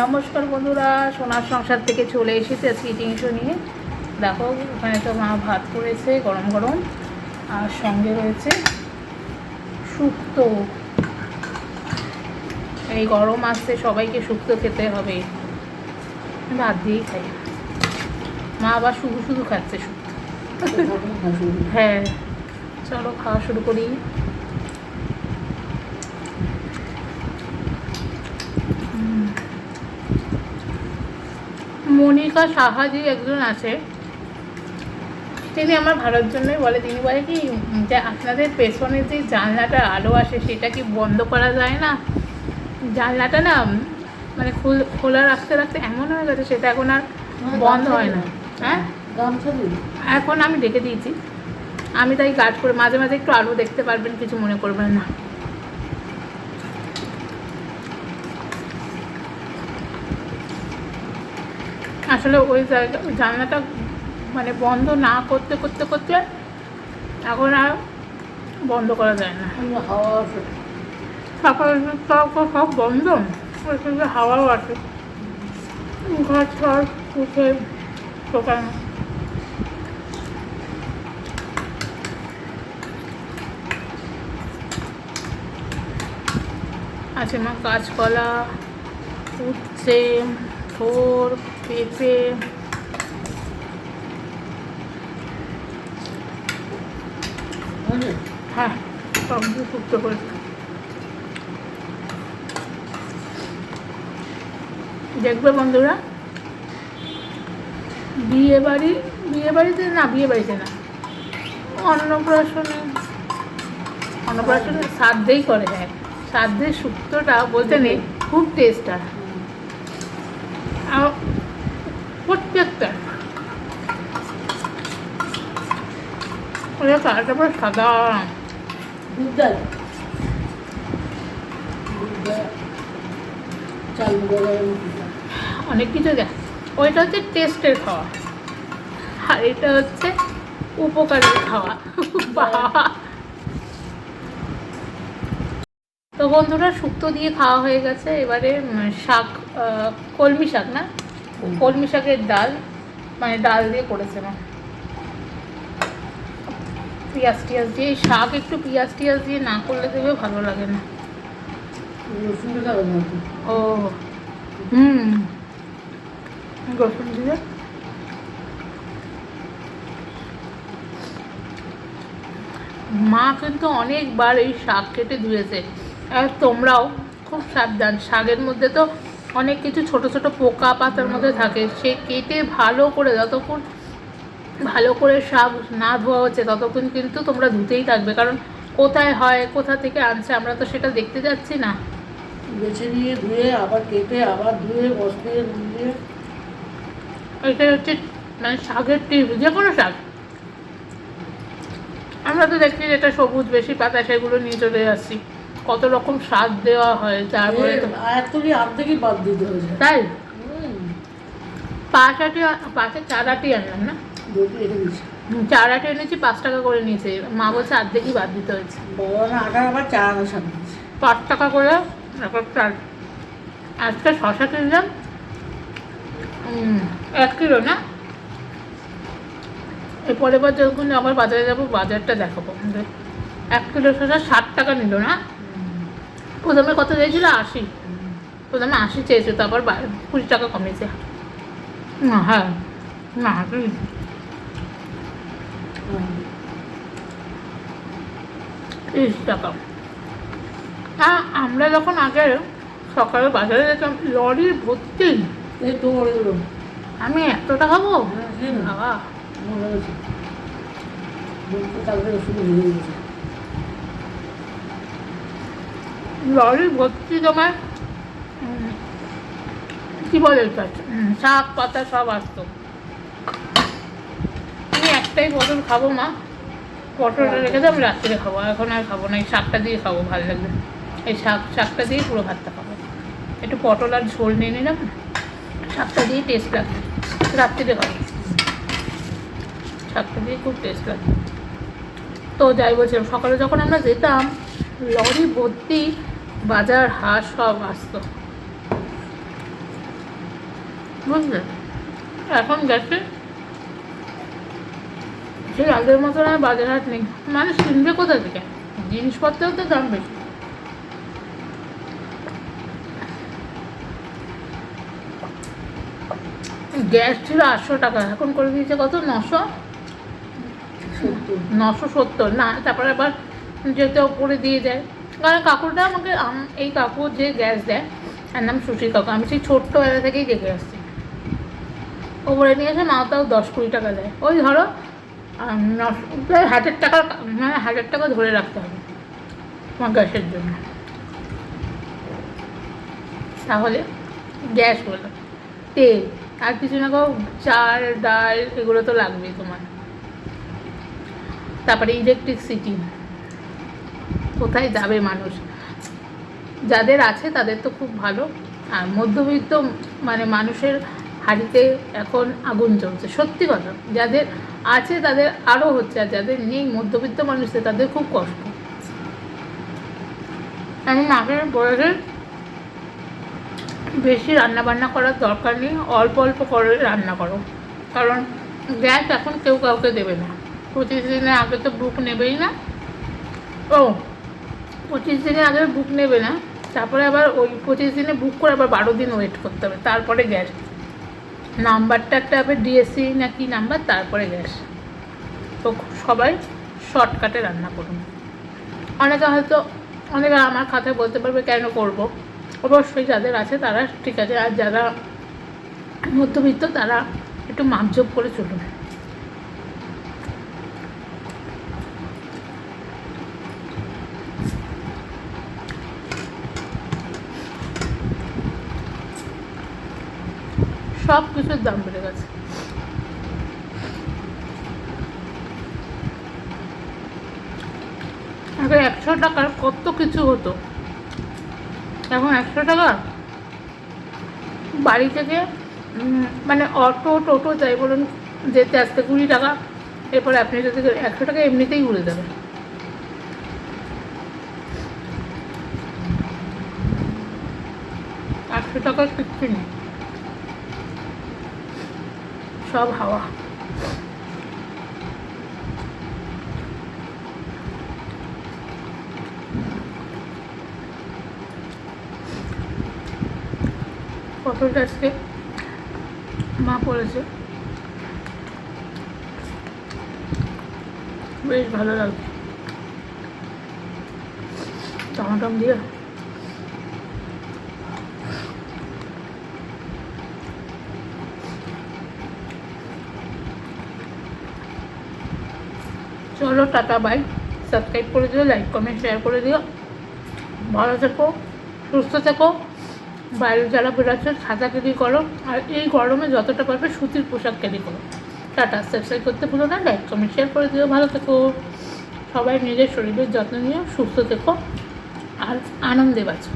নমস্কার বন্ধুরা, সোনার সংসার থেকে চলে এসেছি আজকে ইটিং শো নিয়ে। দেখো ওখানে তো মা ভাত করেছে গরম গরম, আর সঙ্গে রয়েছে শুক্তো। এই গরম আসছে, সবাইকে শুক্তো খেতে হবে, ভাত দিয়েই খাই। মা আবার শুধু শুধু খাচ্ছে শুক্তো। হ্যাঁ, চলো খাওয়া শুরু করি। মনিকা সাহাজি একজন আছে, তিনি আমার ভালোর জন্যই বলে। তিনি বলে কি যে আপনাদের পেছনে যে জানলাটা আলো আসে সেটা কি বন্ধ করা যায় না? জানলাটা না মানে খোলা রাখতে রাখতে এমন হয়ে গেছে সেটা এখন আর বন্ধ হয় না। হ্যাঁ, এখন আমি ডেকে দিয়েছি, আমি তাই গার্ড করে মাঝে মাঝে একটু আলো দেখতে পারবেন, কিছু মনে করবেন না। আসলে ওই জানলাটা মানে বন্ধ না করতে করতে করতে এখন আর বন্ধ করা যায় না। সকাল সব বন্ধ, ওই সঙ্গে হাওয়াও আছে, ঘর ছড় উঠে শোকানো। আছে মা কাঁচকলা, উচ্ছে, থোর, পেঁপে, হ্যাঁ সব দিয়ে শুক্তো করে। দেখবে বন্ধুরা, বিয়ে বাড়িতে না, অন্নপ্রাশনে শ্রাদ্ধেই করে। হ্যাঁ, শ্রাদ্ধের শুক্তোটা বলতে নেই, খুব টেস্ট আর প্রত্যেকটা কালারটা পুরো সাদা। অনেক কিছু দেয়, ওইটা হচ্ছে টেস্টের খাওয়া, আর এটা হচ্ছে উপকারের খাওয়া। তো বন্ধুরা, শুক্তো দিয়ে খাওয়া হয়ে গেছে। এবারে শাক, কলমি শাক না, কলমি শাকের ডাল, মানে ডাল দিয়ে করেছে না, পেঁয়াজ টিয়াজ দিয়ে। শাক একটু পেঁয়াজ টিয়াজ দিয়ে না করলে দেবে ভালো লাগে না। ও রসুন দিয়ে। মা কিন্তু অনেকবার এই শাক কেটে ধুয়েছে, আর তোমরাও খুব সাবধান। শাকের মধ্যে তো অনেক কিছু ছোট ছোট পোকা পাতার মধ্যে থাকে, সে কেটে ভালো করে, যতক্ষণ ভালো করে শাক না ধোয়া হচ্ছে ততক্ষণ কিন্তু তোমরা ধুতেই থাকবে, কারণ কোথায় হয়, কোথা থেকে আনছে, আমরা তো সেটা দেখতে যাচ্ছি না। বেছে নিয়ে ধুয়ে আবার কেটে আবার ধুয়ে বসতে দিয়ে, এটাই হচ্ছে মানে শাকের টিপ। যে কোনো শাক আমরা তো দেখছি যেটা সবুজ বেশি পাতা সেগুলো নিয়ে চলে যাচ্ছি, কত রকম শাক দেওয়া হয়, তারপরে অর্ধেকই বাদ দিতে হয়েছে। তাই পাঁচে 4 আটি আনলাম না, 4 আটি এনেছি, 5 টাকা করে নিয়েছে। মা বলছে অর্ধেকই বাদ দিতে হয়েছে। আবার 4 আনা শাক 5 টাকা করে এখন 4। আজকে শশা কিনলাম 1 কিলো না, এরপরে বার যখন আবার বাজারে যাবো বাজারটা দেখাবো। 1 কিলো শশা 60 টাকা নিল না, প্রথমে কত চেয়েছিল 80, প্রথমে 80 চেয়েছে, তারপর 20 টাকা কমেছে। না হ্যাঁ না 30 টাকা। হ্যাঁ, আমরা যখন আগে সকালে বাজারে যেতাম লরির ভর্তি, আমি এতটা খাবো বাবা। লরির ভর্তি তোমার কি বলে শাক পাতা সব আসতো। আমি একটাই পটল খাবো মা, পটলটা রেখে আমি রাত্রে খাবো, এখন আর খাবো না, এই শাকটা দিয়ে খাবো, ভালো লাগবে। এই শাকটা দিয়ে পুরো ভাতটা খাবো। একটু পটল আর ঝোল নিয়ে নিলাম, শাকটা দিয়ে টেস্ট লাগবে, রাত্রিতে খাবো, শাকটা দিয়ে খুব টেস্ট লাগবে। তো যাই বলছিলাম, সকালে যখন আমরা যেতাম লরি ভর্তি বাজার হাট সব আসতো। বুঝলে? এখন গ্যাসে সেই আগের মতন আর বাজার হাট নেই। মানুষ কিনবে কোথা থেকে? জিনিসপত্রেও তো দাম বেশি। গ্যাস ছিল 800 টাকা, এখন করে দিয়েছে কত? 970 না, তারপরে আবার যেতে ওপরে দিয়ে যায়। কারণ কাকুটা আমাকে এই কাকু যে গ্যাস দেয় তার নাম সুশী কাকু, আমি সেই ছোট্টবেলা থেকেই দেখে আসছি। ওপরে নিয়ে এসে মাও তাও 10-20 টাকা দেয়। ওই ধরো প্রায় 1000 টাকা, মানে 1000 টাকা ধরে রাখতে হবে তোমার গ্যাসের জন্য। তাহলে গ্যাস বলো, তেল আর কিছু না, কাউ চাল ডাল এগুলো তো লাগবেই তোমার। তারপরে ইলেকট্রিসিটি, কোথায় যাবে মানুষ? যাদের আছে তাদের তো খুব ভালো, আর মধ্যবিত্ত মানে মানুষের হাঁড়িতে এখন আগুন জ্বলছে, সত্যি কথা। যাদের আছে তাদের আরও হচ্ছে, আর যাদের নেই মধ্যবিত্ত মানুষদের তাদের খুব কষ্ট। আমি মাকে বলেছি বেশি রান্নাবান্না করার দরকার নেই, অল্প অল্প করে রান্না করো, কারণ গ্যাস এখন কেউ কাউকে দেবে না। 25 দিনের আগে তো বুক নেবেই না। 25 দিনের আগে বুক নেবে না, তারপরে আবার ওই 25 দিনে বুক করে আবার 12 দিন ওয়েট করতে হবে, তারপরে গ্যাস নাম্বারটা একটা হবে ডিএসসি না কি নাম্বার, তারপরে গ্যাস। তো সবাই শর্টকাটে রান্না করুন। অনেকে আমার খাতায় বলতে পারবে কেন করব, অবশ্যই যাদের আছে তারা ঠিক আছে, আর যারা মধ্যবিত্ত তারা একটু মাপজোপ করে চলুন। সব কিছুর দাম বেড়ে গেছে। আগে 100 টাকার কত কিছু হতো, এখন 100 টাকা বাড়ি থেকে মানে অটো টোটো যাই বলুন যেতে আসতে 20 টাকা, এরপরে আপনি যদি 100 টাকা এমনিতেই উড়ে যাবে। একশো টাকার কিচ্ছু নেই, সব হাওয়া। পটলটা আজকে মা পড়েছে, বেশ ভালো লাগছে টমাটম দিয়ে। চলো টাটা বাই, সাবস্ক্রাইব করে দিও, লাইক কমেন্ট শেয়ার করে দিও। ভালো থেকো, সুস্থ থেকো। বাইরে যারা বেরোচ্ছে ছাতা ক্যারি করো, আর এই গরমে যতটা পারবে সুতির পোশাক ক্যারি করো। টাটা, সাবস্ক্রাইব করতে ভুলো না, লাইক কমেন্ট শেয়ার করে দিও। ভালো থেকো, সবাই নিজের শরীরের যত্ন নিও, সুস্থ থেকো আর আনন্দে বাঁচো।